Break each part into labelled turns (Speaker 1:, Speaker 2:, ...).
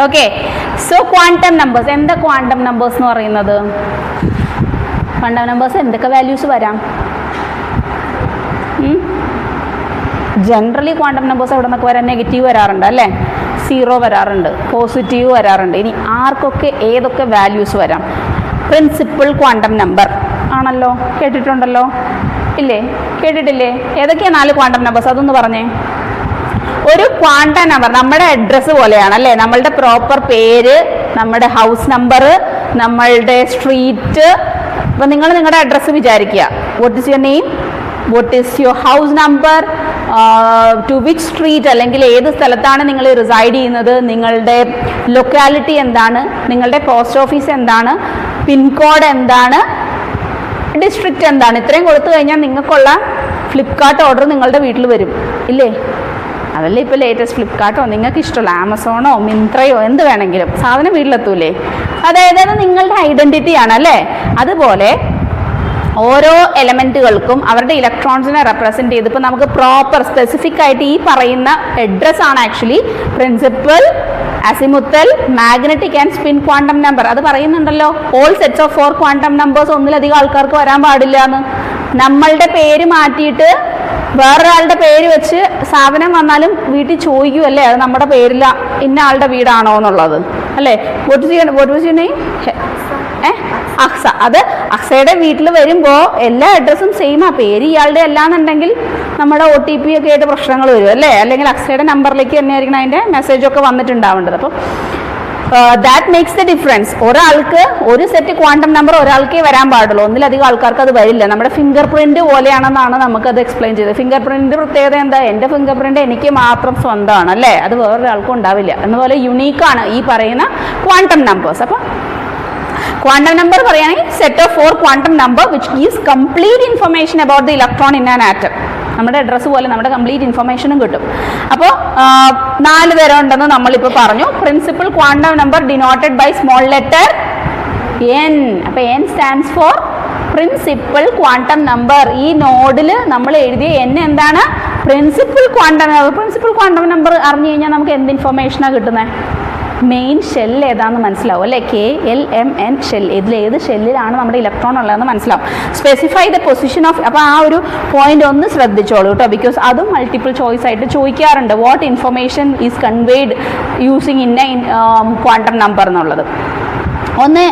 Speaker 1: Okay. So quantum numbers, എന്താ quantum numbers എന്ന് പറയുന്നത്? ക്വാണ്ടം നമ്പേഴ്സ് എന്തൊക്കെ വാല്യൂസ് വരാം? ജനറലി ക്വാണ്ടം നമ്പേഴ്സ് എവിടെ നിന്നൊക്കെ വരാൻ? നെഗറ്റീവ് വരാറുണ്ട് അല്ലേ, 0 വരാറുണ്ട്, പോസിറ്റീവ് വരാറുണ്ട്. ഇനി ആർക്കൊക്കെ ഏതൊക്കെ വാല്യൂസ് വരാം? പ്രിൻസിപ്പൽ ക്വാണ്ടം നമ്പർ ആണല്ലോ, കേട്ടിട്ടുണ്ടല്ലോ ഇല്ലേ? കേട്ടിട്ടില്ലേ? ഏതൊക്കെയാണ് 4 ക്വാണ്ടം നമ്പേഴ്സ്? അതൊന്ന് പറഞ്ഞേ. ഒരു ക്വാണ്ടം നമ്പർ നമ്മുടെ അഡ്രസ്സ് പോലെയാണ് അല്ലേ, നമ്മളുടെ പ്രോപ്പർ പേര്, നമ്മുടെ ഹൗസ് നമ്പർ, നമ്മളുടെ സ്ട്രീറ്റ്. ഇപ്പം നിങ്ങൾ നിങ്ങളുടെ അഡ്രസ്സ് വിചാരിക്കുക, what is your name, what is your house number, to which street, അല്ലെങ്കിൽ ഏത് സ്ഥലത്താണ് നിങ്ങൾ റിസൈഡ് ചെയ്യുന്നത്, നിങ്ങളുടെ ലൊക്കാലിറ്റി എന്താണ്, നിങ്ങളുടെ പോസ്റ്റ് ഓഫീസ് എന്താണ്, പിൻകോഡ് എന്താണ്, ഡിസ്ട്രിക്റ്റ് എന്താണ്. ഇത്രയും കൊടുത്തു കഴിഞ്ഞാൽ നിങ്ങൾക്കുള്ള ഫ്ലിപ്കാർട്ട് ഓർഡർ നിങ്ങളുടെ വീട്ടിൽ വരും ഇല്ലേ? അതല്ലേ ഇപ്പോൾ ലേറ്റസ്റ്റ് ഫ്ലിപ്കാർട്ടോ, നിങ്ങൾക്ക് ഇഷ്ടമുള്ള ആമസോണോ മിന്ത്രയോ എന്ത് വേണമെങ്കിലും സാധനം വീട്ടിലെത്തൂലേ? അതായത് അത് നിങ്ങളുടെ ഐഡൻറ്റിറ്റി ആണ് അല്ലേ? അതുപോലെ ഓരോ എലമെൻറ്റുകൾക്കും അവരുടെ ഇലക്ട്രോൺസിനെ റെപ്രസെൻറ്റ് ചെയ്ത് ഇപ്പോൾ നമുക്ക് പ്രോപ്പർ സ്പെസിഫിക് ആയിട്ട് ഈ പറയുന്ന അഡ്രസ് ആണ് actually principal, azimuthal, magnetic and spin quantum number. അത് പറയുന്നുണ്ടല്ലോ, all sets of 4 quantum numbers ഒന്നിലധികം ആൾക്കാർക്ക് വരാൻ പാടില്ല എന്ന്. നമ്മളുടെ പേര് മാറ്റിയിട്ട് വേറൊരാളുടെ പേര് വെച്ച് സാധനം വന്നാലും വീട്ടിൽ ചോദിക്കുമല്ലേ, അത് നമ്മുടെ പേരില്ല, ഇന്ന ആളുടെ വീടാണോ എന്നുള്ളത് അല്ലേ? വോട്ട് ചെയ്യണേ അക്സ. അത് അക്സയുടെ വീട്ടിൽ വരുമ്പോൾ എല്ലാ അഡ്രസ്സും സെയിം ആ, പേര് ഇയാളുടെ അല്ലാന്നുണ്ടെങ്കിൽ നമ്മുടെ OTP ഒക്കെ ആയിട്ട് പ്രശ്നങ്ങൾ വരും അല്ലേ? അല്ലെങ്കിൽ അക്സയുടെ നമ്പറിലേക്ക് തന്നെയായിരിക്കണം അതിൻ്റെ മെസ്സേജൊക്കെ വന്നിട്ടുണ്ടാവേണ്ടത്. അപ്പം ദാറ്റ് മേക്സ് ദ ഡിഫറൻസ്. ഒരാൾക്ക് ഒരു സെറ്റ് ക്വാണ്ടം നമ്പർ ഒരാൾക്കേ വരാൻ പാടുള്ളൂ, ഒന്നിലധികം ആൾക്കാർക്ക് അത് വരില്ല. നമ്മുടെ ഫിംഗർ പ്രിന്റ് പോലെയാണെന്നാണ് നമുക്കത് എക്സ്പ്ലെയിൻ ചെയ്തത്. ഫിംഗർ പ്രിന്റിന്റെ പ്രത്യേകത എന്താ? എൻ്റെ ഫിംഗർ പ്രിന്റ് എനിക്ക് മാത്രം സ്വന്തമാണ് അല്ലേ, അത് വേറൊരാൾക്കും ഉണ്ടാവില്ല. എന്നപോലെ യുണീക്കാണ് ഈ പറയുന്ന ക്വാണ്ടം നമ്പേഴ്സ്. അപ്പം ക്വാണ്ടം നമ്പർ പറയുകയാണെങ്കിൽ set of 4 quantum number which gives complete information about the electron in an atom. നമ്മുടെ അഡ്രസ്സ് പോലെ നമ്മുടെ കംപ്ലീറ്റ് ഇൻഫർമേഷനും കിട്ടും. അപ്പോൾ 4 തരം ഉണ്ടെന്ന് നമ്മളിപ്പോൾ പറഞ്ഞു. Principal quantum number denoted by small letter N. അപ്പോൾ N stands for principal quantum number. ഈ നോഡിൽ നമ്മൾ എഴുതിയ N എന്താണ്? Principal quantum number. Principal quantum number അറിഞ്ഞു കഴിഞ്ഞാൽ നമുക്ക് എന്ത് ഇൻഫർമേഷനാണ് കിട്ടുന്നത്? മെയിൻ ഷെൽ ഏതാണെന്ന് മനസ്സിലാവും അല്ലേ? KLMN shell. ഇതിൽ ഏത് ഷെല്ലിലാണ് നമ്മുടെ ഇലക്ട്രോൺ ഉള്ളതെന്ന് മനസ്സിലാവും. Specify the position of. അപ്പോൾ ആ ഒരു പോയിന്റ് ഒന്ന് ശ്രദ്ധിച്ചോളൂ കേട്ടോ, ബിക്കോസ് അതും മൾട്ടിപ്പിൾ ചോയ്സ് ആയിട്ട് ചോദിക്കാറുണ്ട്. What information is conveyed using in quantum number എന്നുള്ളത്. ഒന്ന്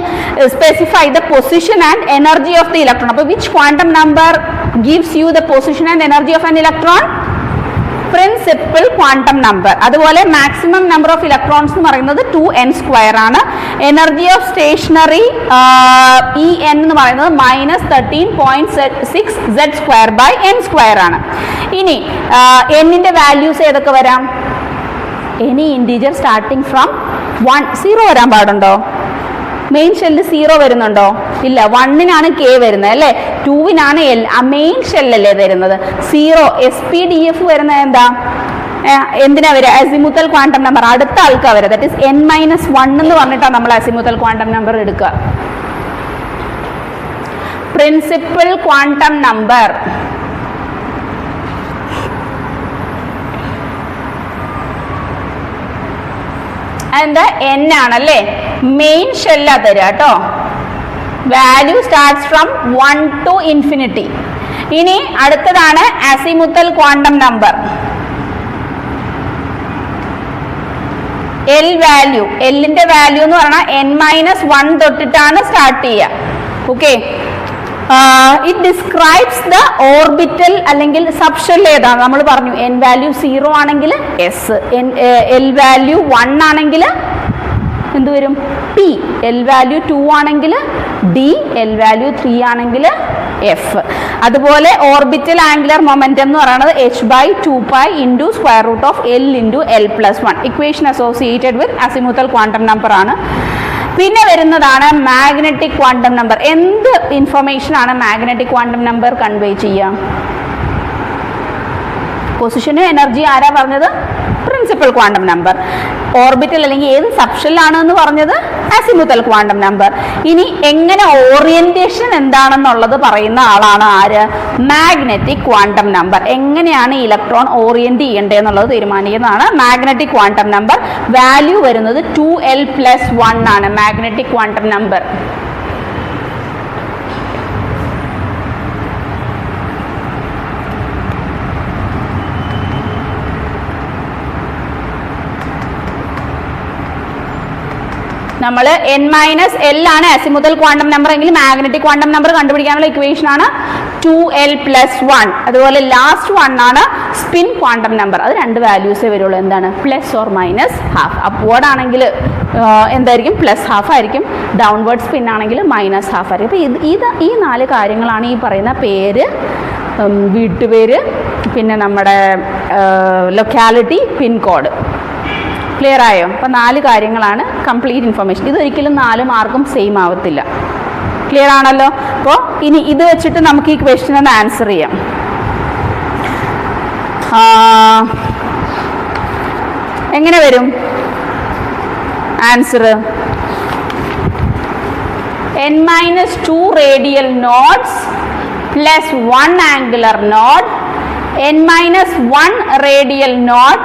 Speaker 1: specify the position and energy of the electron. അപ്പോൾ which quantum number gives you the position and energy of an electron? Principal quantum number. അതുപോലെ maximum number of electrons എന്ന് പറയുന്നത് 2n² ആണ്. Energy of stationery En എന്ന് പറയുന്നത് -13.6 Z²/n² ആണ്. ഇനി എന്നിന്റെ വാല്യൂസ് ഏതൊക്കെ വരാം? Any integer starting from 1. 0 വരാൻ പാടുണ്ടോ? മെയിൻ ഷെല്ലിൽ 0 വരുന്നുണ്ടോ? ഇല്ല. 1-നാണ് K വരുന്നത് അല്ലേ, 2-നാണ് L. ആ മെയിൻ ഷെല്ലല്ലേ തരുന്നത്. 0 SPDF വരുന്നത് എന്താ? എന്തിനാ വരിക? Azimuthal quantum number. അടുത്ത ആൾക്കാ വരിക. ദാറ്റ് ഈസ് n-1 എന്ന് പറഞ്ഞിട്ടാണ് നമ്മൾ അസിമുത്തൽ ക്വാണ്ടം നമ്പർ എടുക്കുക. പ്രിൻസിപ്പൽ ക്വാണ്ടം നമ്പർ അതെന്താ? N ആണല്ലേ, മെയിൻ ഷെല്ലാ തരിക കേട്ടോ. Value starts from 1 to infinity. ഇനി അടുത്തതാണ് azimuthal quantum number. L value. Lന്റെ വാല്യൂ എന്ന് പറഞ്ഞാൽ n-1 തൊട്ടിട്ടാണ് സ്റ്റാർട്ട് ചെയ്യുക. Okay. It describes the orbital അല്ലെങ്കിൽ സബ്ഷെൽ ഏതാണ്? നമ്മൾ പറഞ്ഞു n വാല്യൂ 0 ആണെങ്കിൽ S, L വാല്യൂ 1 ആണെങ്കിൽ എന്ത് വരും? P. L വാല്യൂ 2 ആണെങ്കിൽ D, L വാല്യൂ 3 ആണെങ്കിൽ F. അതുപോലെ ഓർബിറ്റൽ ആംഗുലർ മൊമെന്റം എന്ന് പറയുന്നത് h/2π × √L × L+1. Equation associated with azimuthal quantum number ആണ്. പിന്നെ വരുന്നതാണ് മാഗ്നറ്റിക് ക്വാണ്ടം നമ്പർ. എന്ത് ഇൻഫർമേഷൻ ആണ് മാഗ്നറ്റിക് ക്വാണ്ടം നമ്പർ കൺവേ ചെയ്യുക? പൊസിഷനും എനർജി ആരാ പറഞ്ഞത്? Principal quantum number. ഓർബിറ്റൽ അല്ലെങ്കിൽ ഏത് സബ്ഷെല്ലാണ് എന്ന് പറഞ്ഞത്? Azimuthal quantum number. ഇനി എങ്ങനെ ഓറിയന്റേഷൻ എന്താണെന്നുള്ളത് പറയുന്ന ആളാണ് ആര്? Magnetic quantum number. എങ്ങനെയാണ് ഇലക്ട്രോൺ ഓറിയന്റ് ചെയ്യേണ്ടതെന്നുള്ളത് തീരുമാനിക്കുന്നതാണ് മാഗ്നറ്റിക് ക്വാണ്ടം നമ്പർ. വാല്യൂ വരുന്നത് 2l+1 ആണ് മാഗ്നറ്റിക് ക്വാണ്ടം നമ്പർ. നമ്മൾ n-l ആണ് അസിമുത്തൽ ക്വാണ്ടം നമ്പർ എങ്കിൽ മാഗ്നറ്റിക് ക്വാണ്ടം നമ്പർ കണ്ടുപിടിക്കാനുള്ള ഇക്വേഷൻ ആണ് 2l+1. അതുപോലെ ലാസ്റ്റ് 1 ആണ് സ്പിൻ ക്വാണ്ടം നമ്പർ. അത് രണ്ട് വാല്യൂസേ വരുള്ളൂ. എന്താണ്? Plus or minus half. Upward ആണെങ്കിൽ എന്തായിരിക്കും? +½ ആയിരിക്കും. ഡൗൺവേർഡ് സ്പിൻ ആണെങ്കിൽ -½ ആയിരിക്കും. അപ്പോൾ ഈ 4 കാര്യങ്ങളാണ് ഈ പറയുന്ന പേര്, വീട്ടുപേര്, പിന്നെ നമ്മുടെ ലൊക്കാലിറ്റി, പിൻകോഡ്. ക്ലിയർ ആയോ? അപ്പോൾ 4 കാര്യങ്ങളാണ് കംപ്ലീറ്റ് ഇൻഫർമേഷൻ. ഇതൊരിക്കലും 4 മാർക്കും സെയിം ആവത്തില്ല. ക്ലിയർ ആണല്ലോ? അപ്പോൾ ഇനി ഇത് വെച്ചിട്ട് നമുക്ക് ഈ ക്വസ്റ്റ്യൻ ഒന്ന് ആൻസർ ചെയ്യാം. എങ്ങനെ വരും answer? n-2 radial nodes plus 1 angular node, n-1 radial node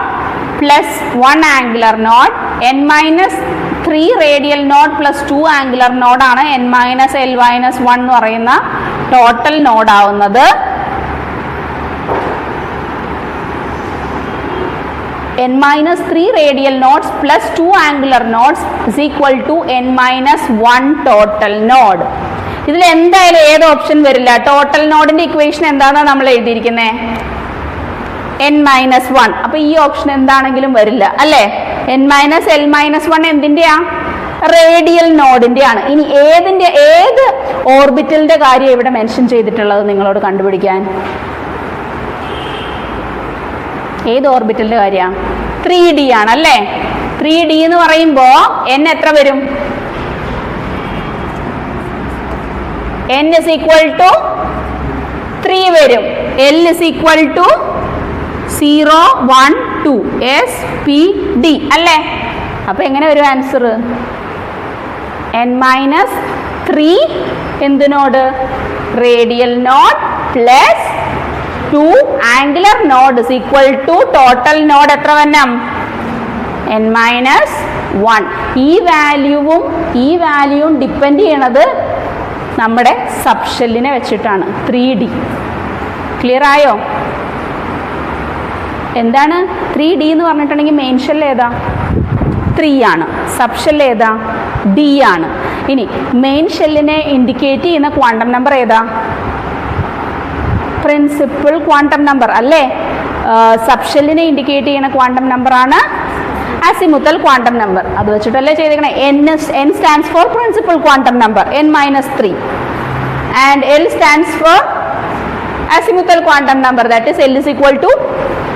Speaker 1: plus 1 angular node, n-3 radial node plus 2 angular നോഡാണ് n-l-1 എന്ന് പറയുന്ന ടോട്ടൽ നോഡാവുന്നത്. n-3 radial nodes plus 2 angular nodes is equal to n-1 total node. ഇതിൽ എന്തായാലും ഏത് option വരില്ല? Total നോഡിന്റെ equation എന്താണെന്നാണ് നമ്മൾ എഴുതിയിരിക്കുന്നത്? n-1. അപ്പൊ ഈ ഓപ്ഷൻ എന്താണെങ്കിലും വരില്ല അല്ലേ? n-l-1 എന്തിന്റെയാ? റേഡിയൽ നോഡിന്റെ ആണ്. ഇനി ഏത് ഓർബിറ്റലിന്റെ കാര്യം ഇവിടെ മെൻഷൻ ചെയ്തിട്ടുള്ളത് നിങ്ങളോട് കണ്ടുപിടിക്കാൻ? ഏത് ഓർബിറ്റലിന്റെ കാര്യമാണ്? 3D ആണല്ലേ? 3D എന്ന് പറയുമ്പോ n എത്ര വരും? n is equal to 3 വരും. l is equal to 0, 1, 2 S, P, D അല്ലേ? അപ്പൊ എങ്ങനെ വരും ആൻസർ? n-3 എന്തിനോട്? Radial node plus 2 angular node is equal to total node എത്ര വരണം? n-1. ഈ വാല്യൂവും ഡിപ്പെൻഡ് ചെയ്യണത് നമ്മുടെ സബ്ഷെല്ലിനെ വെച്ചിട്ടാണ്. 3D. ക്ലിയർ ആയോ? എന്താണ് 3D എന്ന് പറഞ്ഞിട്ടുണ്ടെങ്കിൽ മെയിൻ ഷെൽ ഏതാ? 3 ആണ്. സബ് ഷെൽ ഏതാ? D ആണ്. ഇനി മെയിൻ ഷെല്ലിനെ ഇൻഡിക്കേറ്റ് ചെയ്യുന്ന ക്വാണ്ടം നമ്പർ ഏതാ? പ്രിൻസിപ്പൽ ക്വാണ്ടം നമ്പർ അല്ലേ? സബ് ഷെല്ലിനെ ഇൻഡിക്കേറ്റ് ചെയ്യുന്ന ക്വാണ്ടം നമ്പർ ആണ് അസിമുത്തൽ ക്വാണ്ടം നമ്പർ. അത് വെച്ചിട്ടല്ലേ ചെയ്തേക്കണേ? n stands for principal quantum number n-3 and l stands for azimuthal quantum number, that is l is equal to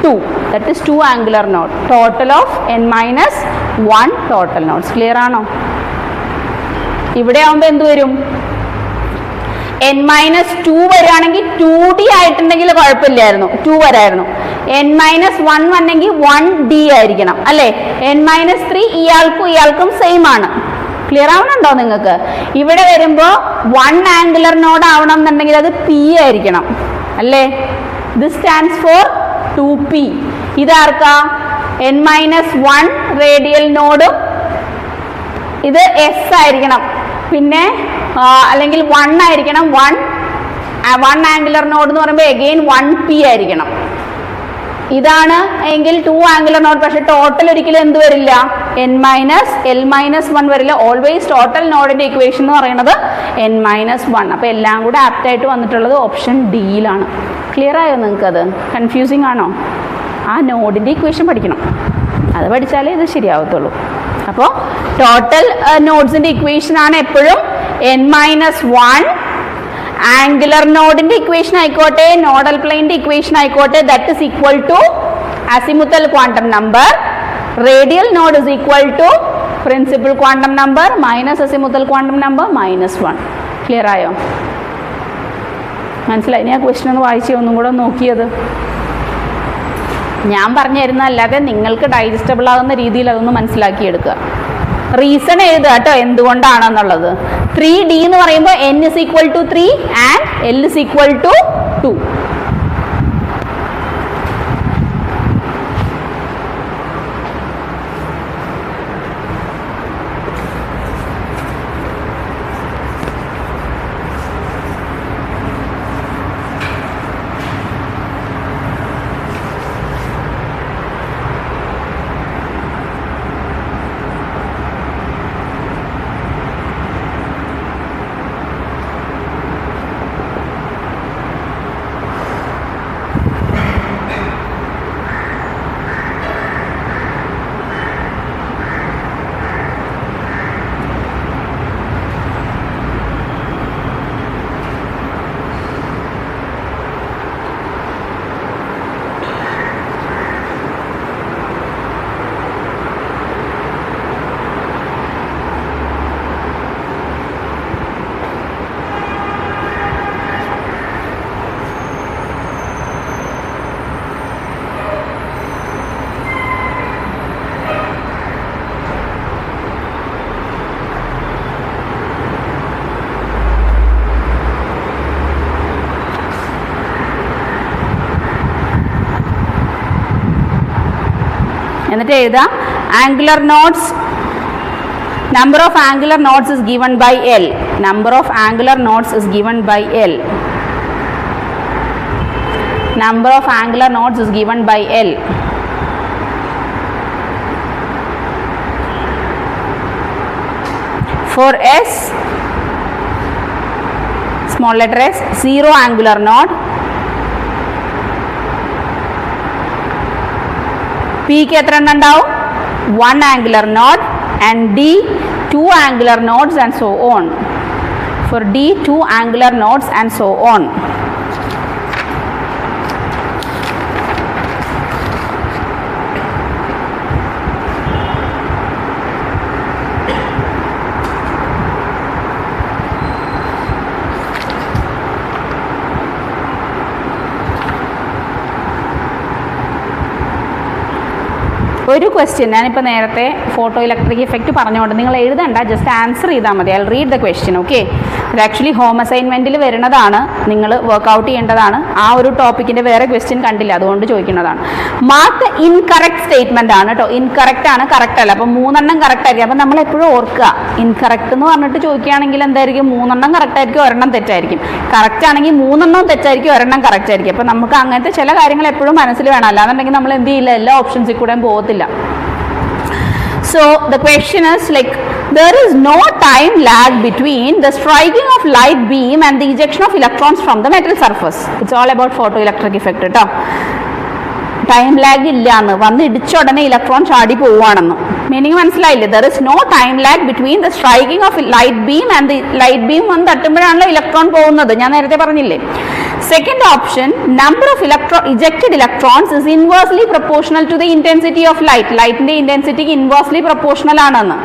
Speaker 1: 2, that is 2 angular node, total of n-1 total nodes. Clear ആണോ? ഇവിടെ ആവുമ്പോൾ എന്ത് വരും? n-2 വരികയാണെങ്കിൽ 2D ആയിട്ടുണ്ടെങ്കിൽ കുഴപ്പമില്ലായിരുന്നു, 2 വരായിരുന്നു. n-1 വന്നെങ്കിൽ 1D ആയിരിക്കണം അല്ലേ? n-3 ഇയാൾക്കും സെയിം ആണ്. ക്ലിയർ ആവണുണ്ടോ നിങ്ങൾക്ക്? ഇവിടെ വരുമ്പോൾ 1 ആംഗുലർ നോഡ് ആവണം എന്നുണ്ടെങ്കിൽ അത് P ആയിരിക്കണം അല്ലേ? This stands for 2P. ഇതാർക്കാ? n-1 radial നോഡും ഇത് S ആയിരിക്കണം, പിന്നെ അല്ലെങ്കിൽ 1 ആയിരിക്കണം. 1 ആംഗുലർ നോഡ് എന്ന് പറയുമ്പോൾ അഗെയിൻ 1P ആയിരിക്കണം. ഇതാണ് എങ്കിൽ 2 ആംഗുലർ നോഡ്. പക്ഷെ ടോട്ടൽ ഒരിക്കലും എന്ത് വരില്ല? n-l-1 വരില്ല. ഓൾവേസ് ടോട്ടൽ നോഡിന്റെ ഇക്വേഷൻ എന്ന് പറയുന്നത് n-1. അപ്പോൾ എല്ലാം കൂടെ ആപ്റ്റ് ആയിട്ട് വന്നിട്ടുള്ളത് ഓപ്ഷൻ ഡിയിലാണ്. ക്ലിയർ ആയോ നിങ്ങൾക്ക്? അത് കൺഫ്യൂസിങ് ആണോ? ആ നോഡിന്റെ ഇക്വേഷൻ പഠിക്കണം, അത് പഠിച്ചാലേ ഇത് ശരിയാവത്തുള്ളൂ. അപ്പോൾ ടോട്ടൽ നോഡ്സിന്റെ ഇക്വേഷൻ ആണ് എപ്പോഴും n-1. ആംഗുലർ നോഡിന്റെ ഇക്വേഷൻ ആയിക്കോട്ടെ, നോഡൽ പ്ലെയിന്റെ ഇക്വേഷൻ ആയിക്കോട്ടെ, that is equal to azimuthal quantum number. Radial node is equal to principal quantum number minus azimuthal quantum number -1. Clear ആയോ? മനസ്സിലായി? ഇനി ആ ക്വസ്റ്റ്യൻ ഒന്ന് വായിച്ച് ഒന്നും കൂടെ നോക്കിയത്. ഞാൻ പറഞ്ഞു തരുന്നതല്ലാതെ നിങ്ങൾക്ക് ഡൈജസ്റ്റബിൾ ആകുന്ന രീതിയിൽ അതൊന്ന് മനസ്സിലാക്കിയെടുക്കുക. റീസൺ എഴുതുക കേട്ടോ, എന്തുകൊണ്ടാണെന്നുള്ളത്. 3D എന്ന് പറയുമ്പോൾ n is equal to 3 and L is equal to 2. എന്നിട്ട് എഴുതാം angular notes, number of angular nodes is given by L. Number of angular nodes is given by L. Number of angular nodes is given by L. For S, small letter S, 0 angular node. P ക്ക് എത്ര എണ്ണം ഉണ്ടാവും? 1 angular node. And D, 2 angular nodes and so on. For D, 2 angular nodes and so on. ഒരു question ഞാനിപ്പോൾ നേരത്തെ photo electric effect പറഞ്ഞുകൊണ്ട് നിങ്ങൾ എഴുതണ്ട, just answer ചെയ്താൽ മതി. I read the question. Okay, ഇത് ആക്ച്വലി ഹോം അസൈൻമെൻറ്റിൽ വരുന്നതാണ്, നിങ്ങൾ വർക്കൗട്ട് ചെയ്യേണ്ടതാണ്. ആ ഒരു ടോപ്പിക്കിൻ്റെ വേറെ ക്വസ്റ്റ്യൻ കണ്ടില്ല, അതുകൊണ്ട് ചോദിക്കുന്നതാണ്. മാർക്ക് ദ ഇൻകറക്റ്റ് സ്റ്റേറ്റ്മെൻ്റ് ആണ് കേട്ടോ. ഇൻകറക്റ്റ് ആണ്, കറക്റ്റ് അല്ല. അപ്പോൾ 3 എണ്ണം കറക്റ്റ് ആയിരിക്കും. അപ്പോൾ നമ്മൾ എപ്പോഴും ഓർക്കുക, ഇൻകറക്റ്റ് എന്ന് പറഞ്ഞിട്ട് ചോദിക്കുകയാണെങ്കിൽ എന്തായിരിക്കും? 3 എണ്ണം കറക്റ്റ് ആയിരിക്കും, 1 എണ്ണം തെറ്റായിരിക്കും. കറക്റ്റ് ആണെങ്കിൽ 3 എണ്ണം തെറ്റായിരിക്കും, 1 എണ്ണം കറക്റ്റ് ആയിരിക്കും. അപ്പോൾ നമുക്ക് അങ്ങനത്തെ ചില കാര്യങ്ങൾ എപ്പോഴും മനസ്സിൽ വേണം, അല്ലാന്നുണ്ടെങ്കിൽ നമ്മൾ എന്ത് ചെയ്യില്ല, എല്ലാ ഓപ്ഷൻസിൽ കൂടെയും പോകത്തില്ല. So the question is like, there is no time lag between the striking of light beam and the ejection of electrons from the metal surface. It's all about photoelectric effect ട്ടോ. ടൈം ലാഗ് ഇല്ലാന്ന്, വന്ന് ഇടിച്ച ഉടനെ electron ചാടി പോവുകയാണെന്ന്. Meaning മനസ്സിലായില്ലേ? There is no time lag between the striking of light beam and the light beam വന്ന് തട്ടുമ്പോഴാണല്ലോ ഇലക്ട്രോൺ പോകുന്നത്. ഞാൻ നേരത്തെ പറഞ്ഞില്ലേ. Second option, number of ejected electrons is inversely proportional to the intensity of light. ലൈറ്റിന്റെ ഇന്റൻസിറ്റിക്ക് inversely proportional ആണെന്ന്.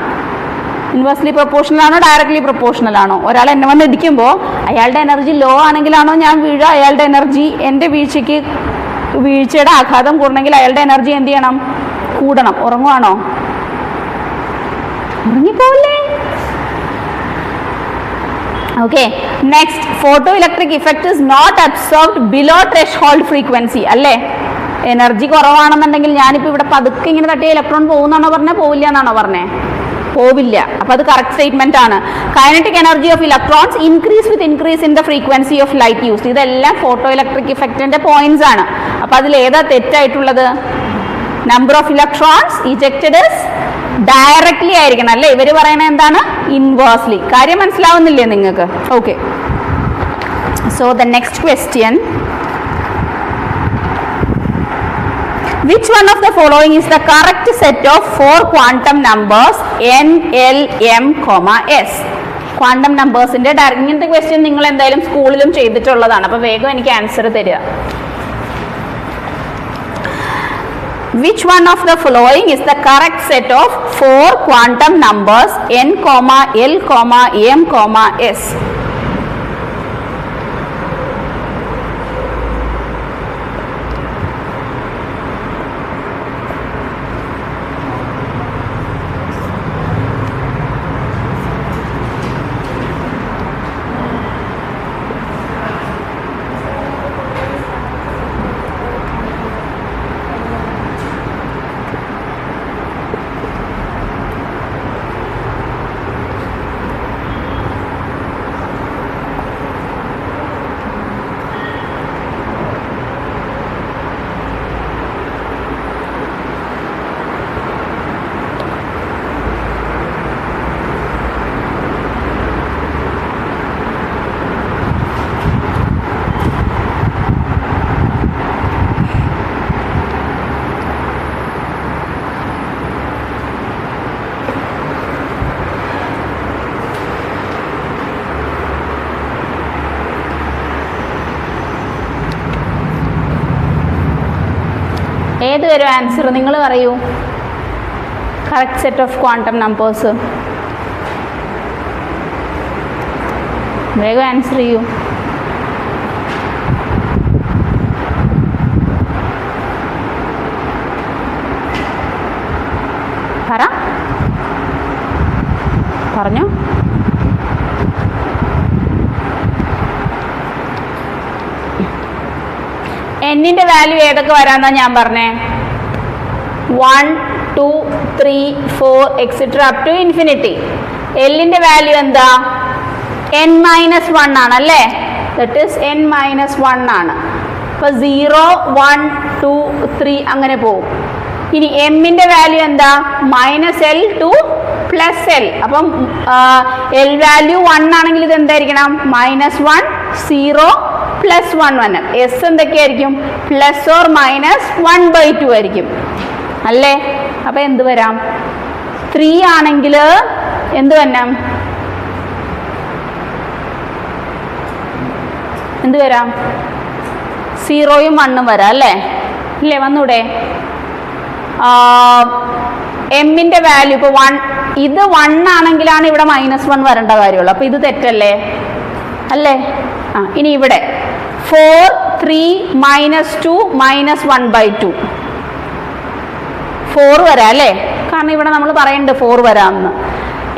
Speaker 1: Inversely proportional ആണോ directly proportional ആണോ? ഒരാൾ എന്നെ വന്ന് ഇടിക്കുമ്പോൾ അയാളുടെ എനർജി ലോ ആണെങ്കിലാണോ ഞാൻ വീഴുക, അയാളുടെ എനർജി എൻ്റെ വീഴ്ചയുടെ ആഘാതം കൂടണമെങ്കിൽ അയാളുടെ എനർജി എന്ത് ചെയ്യണം? കൂടണം. ഉറങ്ങുവാണോ? ഉറങ്ങിപ്പോവില്ലേ? Okay, next, photoelectric effect is not observed below threshold frequency. അല്ലേ? എനർജി കുറവാണെന്നുണ്ടെങ്കിൽ ഞാനിപ്പോൾ ഇവിടെ പതുക്കെ ഇങ്ങനെ തട്ടിയ ഇലക്ട്രോൺ പോകുന്നാണോ പറഞ്ഞത്? പോവില്ല എന്നാണോ പറഞ്ഞത്? പോവില്ല. അപ്പോൾ അത് കറക്റ്റ് സ്റ്റേറ്റ്മെന്റ് ആണ്. Kinetic energy of electrons increase with increase in the frequency of light use. ഇതെല്ലാം ഫോട്ടോ ഇലക്ട്രിക് ഇഫക്റ്റിന്റെ പോയിന്റ്സ് ആണ്. അപ്പോൾ അതിൽ ഏതാ തെറ്റായിട്ടുള്ളത്? Number of electrons ejected is directly ആയിരിക്കണം അല്ലേ? ഇവർ പറയണത് എന്താണ്? ഇൻവേഴ്സ്ലി. കാര്യം മനസ്സിലാവുന്നില്ലേ നിങ്ങൾക്ക്? Okay, so the next question, which one of the following is the correct set of 4 quantum numbers n, l, m, s? Quantum നമ്പേഴ്സിന്റെ ഇങ്ങനത്തെ ക്വസ്റ്റ്യൻ നിങ്ങൾ എന്തായാലും സ്കൂളിലും ചെയ്തിട്ടുള്ളതാണ്. അപ്പോൾ വേഗം എനിക്ക് ആൻസർ തരിക. Which one of the following is the correct set of 4 quantum numbers n, l, m, s? വരും ആൻസർ? നിങ്ങൾ പറയൂ. Correct set of quantum numbers. വേഗം ആൻസർ ചെയ്യൂ. പറഞ്ഞോ. എന്നിന്റെ വാല്യൂ ഏതൊക്കെ വരാന്നാ ഞാൻ പറഞ്ഞേ? 1, 2, 3, 4 എക്സെട്ര അപ് ടു ഇൻഫിനിറ്റി. എല്ലിന്റെ വാല്യൂ എന്താ? n-1 ആണ് അല്ലേ? ദറ്റ് ഈസ് n-1 ആണ്. അപ്പൊ 0, 1, 2, 3 അങ്ങനെ പോകും. ഇനി എമ്മിന്റെ വാല്യൂ എന്താ? -l to +l. അപ്പം എൽ വാല്യൂ 1 ആണെങ്കിൽ ഇത് എന്തായിരിക്കണം? -1, 0, +1 വരണം. എസ് എന്തൊക്കെയായിരിക്കും? ±1/2 ആയിരിക്കും അല്ലേ? അപ്പൊ എന്ത് വരാം? 3 ആണെങ്കിൽ എന്ത് വരണം? എന്ത് വരാം? 0യും 1ഉം വരാം അല്ലേ? ഇല്ലേ? വന്നൂടെ? എമ്മിന്റെ വാല്യൂ ഇപ്പോൾ 1, ഇത് 1 ആണെങ്കിലാണ് ഇവിടെ -1 വരേണ്ട കാര്യമുള്ളൂ. അപ്പൊ ഇത് തെറ്റല്ലേ? അല്ലേ? ഇനി ഇവിടെ 4, 3, -2, -1/2 4 വരാം അല്ലേ? കാരണം ഇവിടെ നമ്മൾ പറയുന്നുണ്ട് 4 വരാമെന്ന്.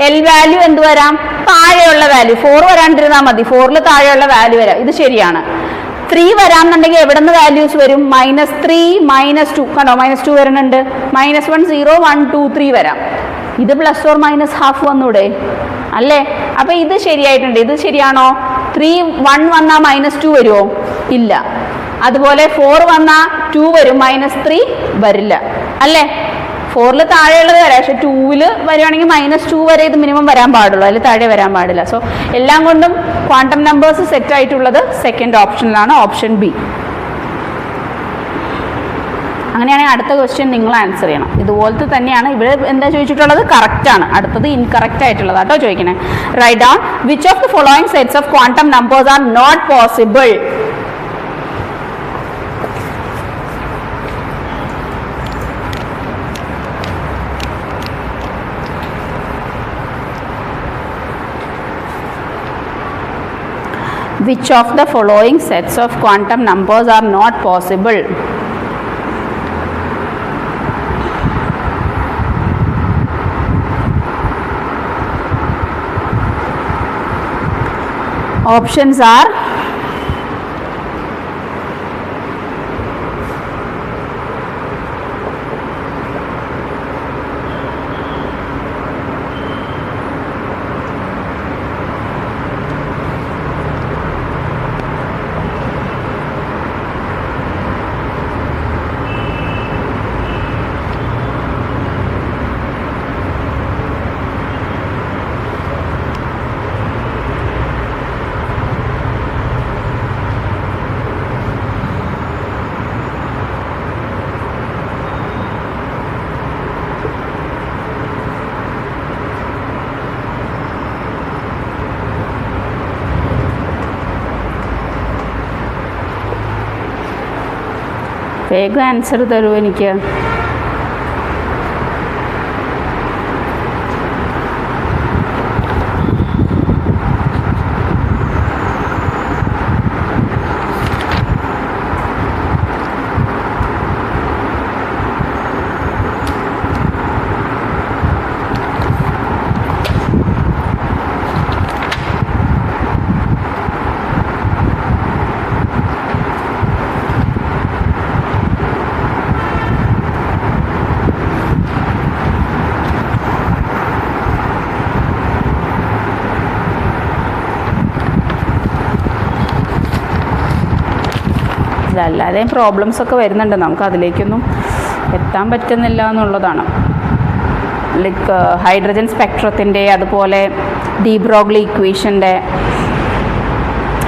Speaker 1: എൽ വാല്യൂ എന്ത് വരാം? താഴെയുള്ള വാല്യൂ. 4 വരാണ്ടിരുന്നാൽ മതി. 4ൽ താഴെയുള്ള വാല്യൂ വരാം. ഇത് ശരിയാണ്. 3 വരാമെന്നുണ്ടെങ്കിൽ എവിടെ നിന്ന് വാല്യൂസ് വരും? -3, -2 കണ്ടോ? -2 വരുന്നുണ്ട്. -1, 0, 1, 2, 3 വരാം. ഇത് ±½ വന്നൂടെ അല്ലേ? അപ്പൊ ഇത് ശരിയായിട്ടുണ്ട്. ഇത് ശരിയാണോ? 3, 1 വന്നാൽ -2 വരുമോ? ഇല്ല. അതുപോലെ 4 വന്നാൽ 2 വരും, -3 വരില്ല അല്ലേ? 4ൽ താഴെയുള്ളത് വരാം. പക്ഷെ 2ൽ വരുവാണെങ്കിൽ -2 വരെ ഇത് മിനിമം വരാൻ പാടുള്ളൂ, അതിൽ താഴെ വരാൻ പാടില്ല. സോ എല്ലാം കൊണ്ടും ക്വാണ്ടം നമ്പേഴ്സ് സെറ്റ് ആയിട്ടുള്ളത് സെക്കൻഡ് ഓപ്ഷനിലാണ്, ഓപ്ഷൻ ബി. അങ്ങനെയാണെങ്കിൽ അടുത്ത ക്വസ്റ്റ്യൻ നിങ്ങൾ ആൻസർ ചെയ്യണം. ഇതുപോലത്തെ തന്നെയാണ് ഇവിടെ എന്താ ചോദിച്ചിട്ടുള്ളത്? കറക്റ്റ് ആണ്. അടുത്തത് ഇൻകറക്റ്റ് ആയിട്ടുള്ളത് കേട്ടോ ചോദിക്കണേ. Write down which of the following sets of quantum numbers are not possible. Which of the following sets of quantum numbers are not possible? Options are വേഗം ആൻസർ തരൂ എനിക്ക്. അല്ലാതെയും പ്രോബ്ലംസ് ഒക്കെ വരുന്നുണ്ട്, നമുക്ക് അതിലേക്കൊന്നും എത്താൻ പറ്റുന്നില്ല എന്നുള്ളതാണ്. ലൈക്ക് ഹൈഡ്രജൻ സ്പെക്ട്രത്തിൻ്റെ, അതുപോലെ ഡി ബ്രോഗ്ലി ഇക്വേഷൻ്റെ,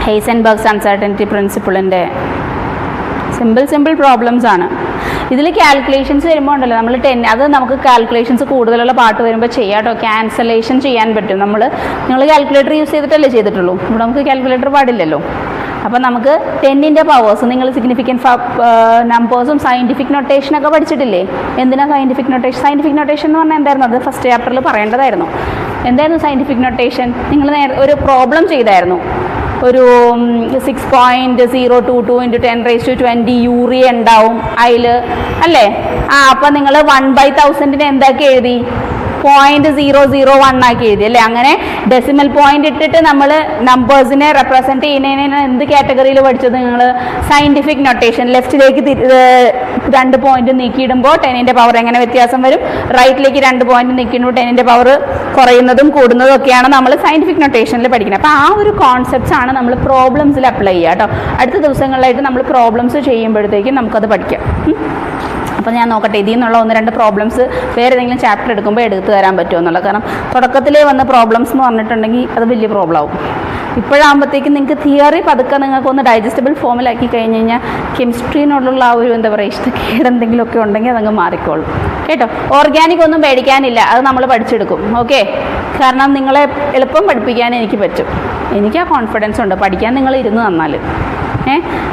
Speaker 1: ഹെയ്സൻബർഗ്സ് അൺസർട്ടനിറ്റി പ്രിൻസിപ്പിളിൻ്റെ സിമ്പിൾ പ്രോബ്ലംസ് ആണ്. ഇതിൽ കാൽക്കുലേഷൻസ് വരുമ്പോൾ ഉണ്ടല്ലോ നമ്മൾ അത് നമുക്ക് കാൽക്കുലേഷൻസ് കൂടുതലുള്ള പാട്ട് വരുമ്പോൾ ചെയ്യാം കേട്ടോ. ക്യാൻസലേഷൻ ചെയ്യാൻ പറ്റും. നിങ്ങൾ കാൽക്കുലേറ്റർ യൂസ് ചെയ്തിട്ടല്ലേ ചെയ്തിട്ടുള്ളൂ. ഇവിടെ നമുക്ക് കാൽക്കുലേറ്റർ പാടില്ലല്ലോ. അപ്പോൾ നമുക്ക് 10ന്റെ പവേഴ്സ് നിങ്ങൾ സിഗ്നിഫിക്കൻറ്റ് നമ്പേഴ്സും സയൻറ്റിഫിക് നൊട്ടേഷനൊക്കെ പഠിച്ചിട്ടില്ലേ? എന്തിനാണ് സയൻറ്റിഫിക് നൊട്ടേഷൻ? സയൻറ്റിഫിക് നൊട്ടേഷൻ എന്ന് പറഞ്ഞാൽ എന്തായിരുന്നു? അത് ഫസ്റ്റ് ചാപ്റ്ററിൽ പറയേണ്ടതായിരുന്നു. എന്തായിരുന്നു സയൻറ്റിഫിക് നൊട്ടേഷൻ? നിങ്ങൾ ഒരു പ്രോബ്ലം ചെയ്തായിരുന്നു. ഒരു 6.022 × 10⁻20 യൂറിയ ഉണ്ടാവും അതിൽ അല്ലേ? അപ്പം നിങ്ങൾ 1/1000 എന്താക്കി എഴുതി? 0.001 ആക്കി എഴുതി അല്ലേ? അങ്ങനെ ഡെസിമൽ പോയിന്റ് ഇട്ടിട്ട് നമ്മൾ നമ്പേഴ്സിനെ റെപ്രസെൻറ്റ് ചെയ്യുന്നതിന് എന്ത് കാറ്റഗറിയിൽ പഠിച്ചത് നിങ്ങൾ? Scientific notation. ലെഫ്റ്റിലേക്ക് 2 പോയിന്റ് നീക്കിയിടുമ്പോൾ 10ന്റെ പവർ എങ്ങനെ വ്യത്യാസം വരും? റൈറ്റിലേക്ക് 2 പോയിന്റ് നീക്കിയിടുമ്പോൾ 10ന്റെ പവർ കുറയുന്നതും കൂടുന്നതും ഒക്കെയാണ് നമ്മൾ സയൻറ്റിഫിക് നൊട്ടേഷനിൽ പഠിക്കുന്നത്. അപ്പോൾ ആ ഒരു കോൺസെപ്റ്റ്സ് ആണ് നമ്മൾ പ്രോബ്ലംസിൽ അപ്ലൈ ചെയ്യുക കേട്ടോ. അടുത്ത ദിവസങ്ങളിലായിട്ട് നമ്മൾ പ്രോബ്ലംസ് ചെയ്യുമ്പോഴത്തേക്കും നമുക്കത് പഠിക്കാം. അപ്പോൾ ഞാൻ നോക്കട്ടെ ഇതിൽ നിന്നുള്ള 1-2 പ്രോബ്ലംസ് വേറെ ഏതെങ്കിലും ചാപ്റ്റർ എടുക്കുമ്പോൾ എടുത്തു തരാൻ പറ്റുമോ എന്നുള്ളത്. കാരണം തുടക്കത്തിലേ വന്ന പ്രോബ്ലംസ് എന്ന് പറഞ്ഞിട്ടുണ്ടെങ്കിൽ അത് വലിയ പ്രോബ്ലം ആവും. ഇപ്പോഴാകുമ്പോഴത്തേക്കും നിങ്ങൾക്ക് തിയറി പതുക്കെ നിങ്ങൾക്കൊന്ന് ഡൈജസ്റ്റബിൾ ഫോമിലാക്കി കഴിഞ്ഞ് കഴിഞ്ഞാൽ കെമിസ്ട്രീനോടുള്ള ആ ഒരു എന്താ പറയുക ഇഷ്ടക്കേട് എന്തെങ്കിലുമൊക്കെ ഉണ്ടെങ്കിൽ അതങ്ങ് മാറിക്കോളും കേട്ടോ. ഓർഗാനിക് ഒന്നും പേടിക്കാനില്ല, അത് നമ്മൾ പഠിച്ചെടുക്കും. ഓക്കെ, കാരണം നിങ്ങളെ എളുപ്പം പഠിപ്പിക്കാൻ എനിക്ക് പറ്റും. എനിക്ക് ആ കോൺഫിഡൻസ് ഉണ്ട്, പഠിക്കാൻ നിങ്ങൾ ഇരുന്ന് തന്നാൽ.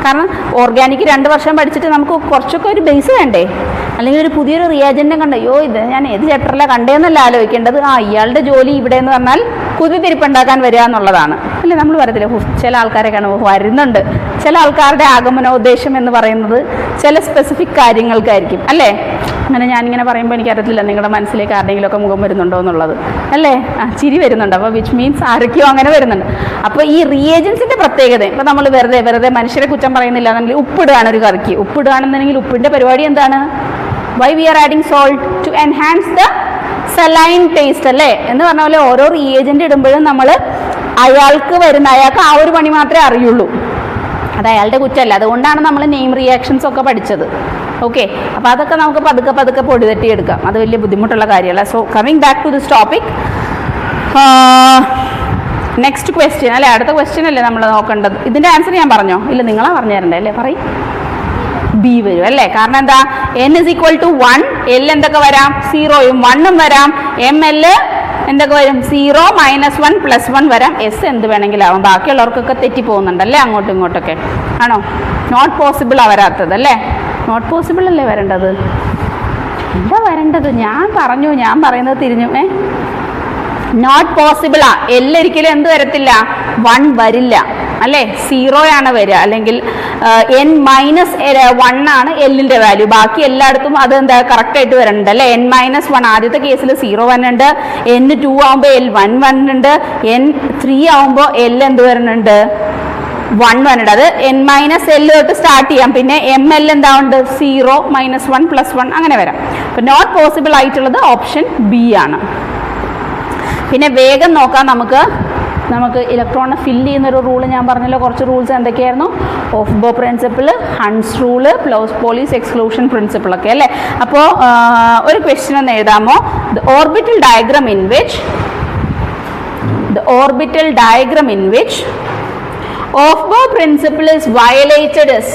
Speaker 1: കാരണം ഓർഗാനിക് 2 വർഷം പഠിച്ചിട്ട് നമുക്ക് കുറച്ചൊക്കെ ഒരു ബേസ് വേണ്ടേ? അല്ലെങ്കിൽ ഒരു പുതിയൊരു റിയാജൻറ്റും കണ്ട അയ്യോ ഇത് ഞാൻ ഏത് ചാപ്റ്ററിലാണ് കണ്ടേന്നല്ല ആലോചിക്കേണ്ടത്. ഇയാളുടെ ജോലി ഇവിടെ എന്ന് പറഞ്ഞാൽ കുതിതിരിപ്പുണ്ടാക്കാൻ വരിക എന്നുള്ളതാണ് അല്ലേ? നമ്മൾ പറയത്തില്ല ചില ആൾക്കാരെ കാണുമ്പോൾ വരുന്നുണ്ട്. ചില ആൾക്കാരുടെ ആഗമനോദ്ദേശം എന്ന് പറയുന്നത് ചില സ്പെസിഫിക് കാര്യങ്ങൾക്കായിരിക്കും അല്ലേ? അങ്ങനെ ഞാനിങ്ങനെ പറയുമ്പോൾ എനിക്കറിയത്തില്ല നിങ്ങളുടെ മനസ്സിലേക്ക് ആരുടെയെങ്കിലുമൊക്കെ മുഖം വരുന്നുണ്ടോ എന്നുള്ളത് അല്ലേ? ചിരി വരുന്നുണ്ട്. അപ്പോൾ വിച്ച് മീൻസ് ആരൊക്കെയോ അങ്ങനെ വരുന്നുണ്ട്. അപ്പോൾ ഈ റിയേജൻസിൻ്റെ പ്രത്യേകത ഇപ്പോൾ നമ്മൾ വെറുതെ മനുഷ്യരെ കുറ്റം പറയുന്നില്ല എന്നുണ്ടെങ്കിൽ ഉപ്പിടുകയാണ് ഒരു കറിക്ക്. ഉപ്പിടുകയാണെന്നുണ്ടെങ്കിൽ ഉപ്പിൻ്റെ പരിപാടി എന്താണ്? Why we are adding salt to enhance the saline taste അല്ലേ? എന്ന് പറഞ്ഞ പോലെ ഓരോ റിയേജൻ്റ് ഇടുമ്പോഴും നമ്മൾ അയാൾക്ക് ആ ഒരു പണി മാത്രമേ അറിയുള്ളൂ, അത് അയാളുടെ കുറ്റമല്ല. അതുകൊണ്ടാണ് നമ്മൾ നെയിം റിയാക്ഷൻസ് ഒക്കെ പഠിച്ചത്. ഓക്കെ, അപ്പോൾ അതൊക്കെ നമുക്ക് പതുക്കെ പൊടി തട്ടിയെടുക്കാം. അത് വലിയ ബുദ്ധിമുട്ടുള്ള കാര്യമല്ല. So coming back to this topic, next question അല്ലേ? അടുത്ത ക്വസ്റ്റ്യൻ അല്ലേ നമ്മൾ നോക്കേണ്ടത്? ഇതിൻ്റെ ആൻസർ ഞാൻ പറഞ്ഞോ? ഇല്ല, നിങ്ങളാ പറഞ്ഞു തരണ്ടേ അല്ലേ? പറയും ബി വരും അല്ലേ? കാരണം എന്താ? n = 1, l എന്തൊക്കെ വരാം? 0ഉം 1ഉം വരാം. ml എന്തൊക്കെ വരും? 0, -1, +1 വരാം. s എന്ത് വേണമെങ്കിലും ആവാം. ബാക്കിയുള്ളവർക്കൊക്കെ തെറ്റിപ്പോകുന്നുണ്ടല്ലേ അങ്ങോട്ടും ഇങ്ങോട്ടൊക്കെ? ആണോ? നോട്ട് പോസിബിൾ ആ വരാത്തത് അല്ലേ? നോട്ട് പോസിബിൾ അല്ലേ വരേണ്ടത്? എന്താ വരേണ്ടത്? ഞാൻ പറയുന്നത് തിരിഞ്ഞു. നോട്ട് പോസിബിളാ. ഒരിക്കലും എന്ത് വരത്തില്ല? 1 വരില്ല അല്ലേ? 0 ആണ് വരിക. അല്ലെങ്കിൽ n-1 ആണ് എല്ലിൻ്റെ വാല്യൂ. ബാക്കി എല്ലായിടത്തും അത് എന്താ കറക്റ്റായിട്ട് വരുന്നുണ്ട് അല്ലേ? n-1 ആദ്യത്തെ കേസിൽ 0 വരുന്നുണ്ട്. n2 ആകുമ്പോൾ l 1 വരുന്നുണ്ട്. n3 ആകുമ്പോൾ l എന്ത് വരുന്നുണ്ട്? 1 വരുന്നുണ്ട്. അത് n-l തൊട്ട് സ്റ്റാർട്ട് ചെയ്യാം. പിന്നെ ml എന്താവുണ്ട്? 0, -1, +1 അങ്ങനെ വരാം. അപ്പം നോട്ട് പോസിബിൾ ആയിട്ടുള്ളത് ഓപ്ഷൻ ബി ആണ്. പിന്നെ വേഗം നോക്കാം നമുക്ക് ഇലക്ട്രോണിനെ ഫില്ല് ചെയ്യുന്നൊരു റൂള് ഞാൻ പറഞ്ഞല്ലോ. കുറച്ച് റൂൾസ് എന്തൊക്കെയായിരുന്നു? Aufbau principle, Hund's rule, Pauli's exclusion principle ഒക്കെ അല്ലേ? അപ്പോൾ ഒരു ക്വസ്റ്റ്യൻ ഒന്ന് എഴുതാമോ? The orbital diagram in which Aufbau principle is violated is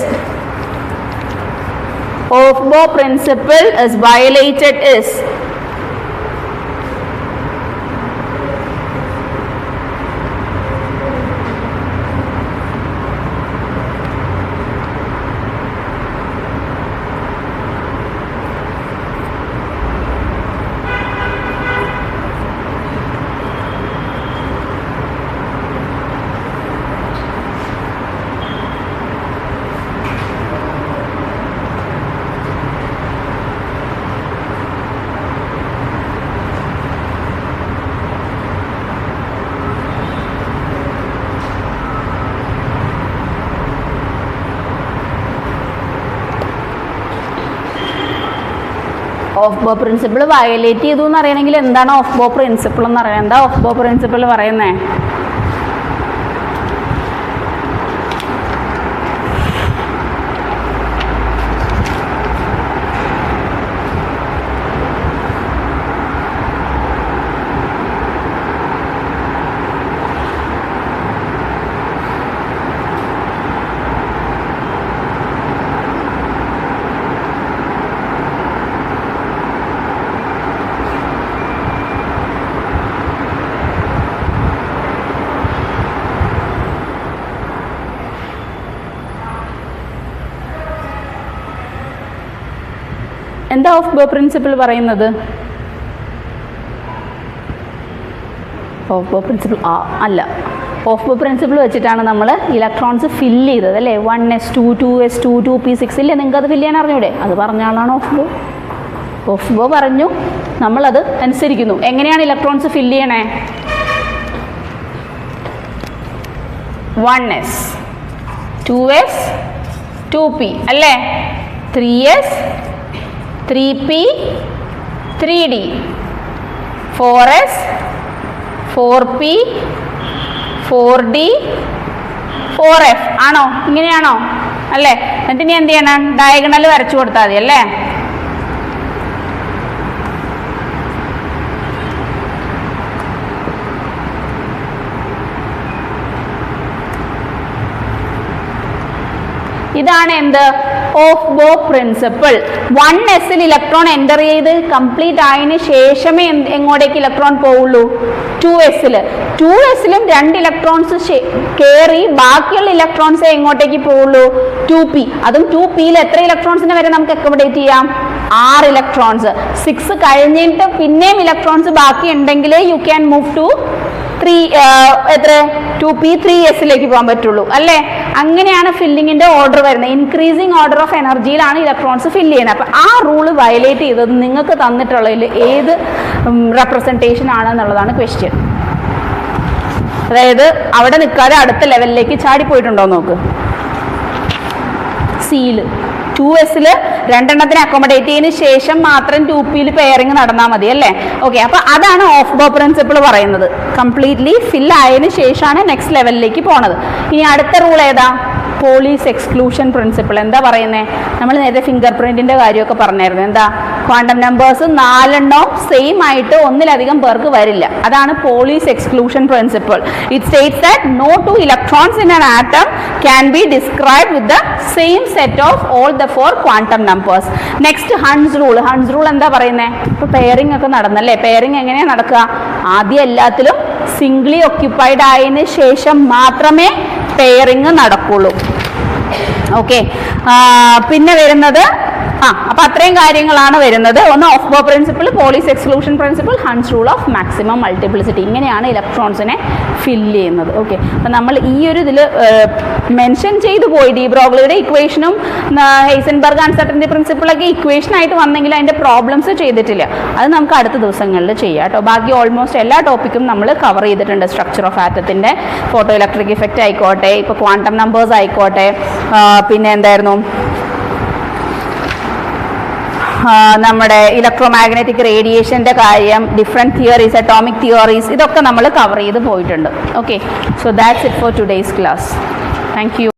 Speaker 1: Aufbau principle violate ചെയ്തു എന്ന് അറിയണമെങ്കിൽ എന്താണ് ഓഫ് ബോ പ്രിൻസിപ്പിൾ എന്ന് പറയുന്നത്? എന്താ ഓഫ് ബോ പ്രിൻസിപ്പിൾ പറയുന്നത്? ഓഫ് ബോ പ്രിൻസിപ്പിൾ പറയുന്നത്? ഓഫ് ബോ പ്രിൻസിപ്പിൾ അല്ല, ഓഫ് ബോ പ്രിൻസിപ്പിൾ വെച്ചിട്ടാണ് നമ്മൾ ഇലക്ട്രോൺസ് ഫില്ല് ചെയ്തത് അല്ലേ? 1s2 2s2 2p6 ഇല്ലേ? നിങ്ങൾക്ക് അത് ഫില്ല് ചെയ്യാൻ അറിഞ്ഞൂടെ? അത് പറഞ്ഞ ആളാണ് ഓഫ് ബോ. ഓഫ് ബോ പറഞ്ഞു, നമ്മളത് അനുസരിക്കുന്നു. എങ്ങനെയാണ് ഇലക്ട്രോൺസ് ഫില്ല് ചെയ്യണേ? 1s 2s 2p അല്ലേ? 3s 3p 3d 4s 4p 4d 4f ആണോ? ഇങ്ങനെയാണോ അല്ലേ? എന്നിട്ട് ഇനി എന്ത് ചെയ്യണം? ഡയഗണൽ വരച്ചു കൊടുത്താൽ മതി അല്ലേ? ഇതാണ് എന്ത്? ഓഫ് ബോ പ്രിൻസിപ്പിൾ. 1sൽ ഇലക്ട്രോൺ എൻ്റർ ചെയ്ത് കംപ്ലീറ്റ് ആയതിനു ശേഷമേ എങ്ങോട്ടേക്ക് ഇലക്ട്രോൺ പോവുള്ളൂ? 2sലും 2 ഇലക്ട്രോൺസ് കയറി ബാക്കിയുള്ള ഇലക്ട്രോൺസ് എങ്ങോട്ടേക്ക് പോവുള്ളൂ? 2p. അതും 2pയിൽ എത്ര ഇലക്ട്രോൺസിനെ വരെ നമുക്ക് അക്കോമഡേറ്റ് ചെയ്യാം? 6 ഇലക്ട്രോൺസ്. 6 കഴിഞ്ഞിട്ട് പിന്നെയും ഇലക്ട്രോൺസ് ബാക്കി ഉണ്ടെങ്കിൽ you can move to 2p 3sലേക്ക് പോകാൻ പറ്റുള്ളൂ അല്ലേ? അങ്ങനെയാണ് ഫില്ലിങ്ങിന്റെ ഓർഡർ വരുന്നത്. ഇൻക്രീസിങ് ഓർഡർ ഓഫ് എനർജിയിലാണ് ഇലക്ട്രോൺസ് ഫില്ല് ചെയ്യുന്നത്. അപ്പം ആ റൂള് വയലേറ്റ് ചെയ്തത് നിങ്ങൾക്ക് തന്നിട്ടുള്ളതിൽ ഏത് റെപ്രസെൻറ്റേഷൻ ആണെന്നുള്ളതാണ് ക്വസ്റ്റ്യൻ. അതായത് അവിടെ നിൽക്കാതെ അടുത്ത ലെവലിലേക്ക് ചാടിപ്പോയിട്ടുണ്ടോ നോക്ക്. സീല് 2sൽ 2 അക്കോമഡേറ്റ് ചെയ്തതിന് ശേഷം മാത്രം 2pയിൽ പെയറിങ് നടന്നാൽ മതി അല്ലേ? ഓക്കെ, അപ്പോൾ അതാണ് ഓഫ് ബോ പ്രിൻസിപ്പിൾ പറയുന്നത്. കംപ്ലീറ്റ്ലി ഫിൽ ആയതിനു ശേഷമാണ് നെക്സ്റ്റ് ലെവലിലേക്ക് പോണത്. ഇനി അടുത്ത റൂൾ ഏതാ? Pauli's exclusion principle. എന്താ പറയുന്നത്? നമ്മൾ നേരത്തെ ഫിംഗർ പ്രിന്റിന്റെ കാര്യമൊക്കെ പറഞ്ഞായിരുന്നു. എന്താ? ക്വാണ്ടം നമ്പേഴ്സ് 4 സെയിം ആയിട്ട് ഒന്നിലധികം പേർക്ക് വരില്ല. അതാണ് Pauli's exclusion principle. It states that no 2 electrons in an atom can be described with the same set of all the 4 quantum numbers. Next Hund's rule. Hund's rule എന്താ പറയുന്നത്? ഇപ്പോൾ pairing ഒക്കെ നടന്നല്ലേ? Pairing എങ്ങനെയാണ് നടക്കുക? ആദ്യം എല്ലാത്തിലും സിംഗ്ലി ഒക്യുപ്പൈഡ് ആയതിനു ശേഷം മാത്രമേ പെയറിംഗ് നടക്കുള്ളൂ. ഓക്കെ, പിന്നെ വരുന്നത് അപ്പൊ അത്രയും കാര്യങ്ങളാണ് വരുന്നത്. ഒന്ന് ഓഫ് ബോ principle, Pauli's exclusion principle, Hund's rule of maximum multiplicity. ഇങ്ങനെയാണ് ഇലക്ട്രോൺസിനെ ഫില്ല് ചെയ്യുന്നത്. ഓക്കെ, അപ്പം നമ്മൾ ഈ ഒരു ഇതിൽ മെൻഷൻ ചെയ്തു പോയി. ഡി ബ്രോഗ്ലിയുടെ ഇക്വേഷനും ഹെയ്സൻബർഗ് അൺസർട്ടനിറ്റി പ്രിൻസിപ്പിളൊക്കെ ഇക്വേഷൻ ആയിട്ട് വന്നെങ്കിൽ അതിൻ്റെ പ്രോബ്ലംസ് ചെയ്തിട്ടില്ല. അത് നമുക്ക് അടുത്ത ദിവസങ്ങളിൽ ചെയ്യാം കേട്ടോ. ബാക്കി ഓൾമോസ്റ്റ് എല്ലാ ടോപ്പിക്കും നമ്മൾ കവർ ചെയ്തിട്ടുണ്ട്. സ്ട്രക്ചർ ഓഫ് ആറ്റത്തിൻ്റെ, ഫോട്ടോ ഇലക്ട്രിക് ഇഫക്റ്റ് ആയിക്കോട്ടെ, ഇപ്പോൾ ക്വാണ്ടം നമ്പേഴ്സ് ആയിക്കോട്ടെ, പിന്നെ എന്തായിരുന്നു നമ്മുടെ ഇലക്ട്രോ മാഗ്നറ്റിക് റേഡിയേഷൻ്റെ കാര്യം, ഡിഫറെൻറ്റ് തിയറീസ്, അറ്റോമിക് തിയറീസ്, ഇതൊക്കെ നമ്മൾ കവർ ചെയ്ത് പോയിട്ടുണ്ട്. Okay, so that's it for today's class. Thank you.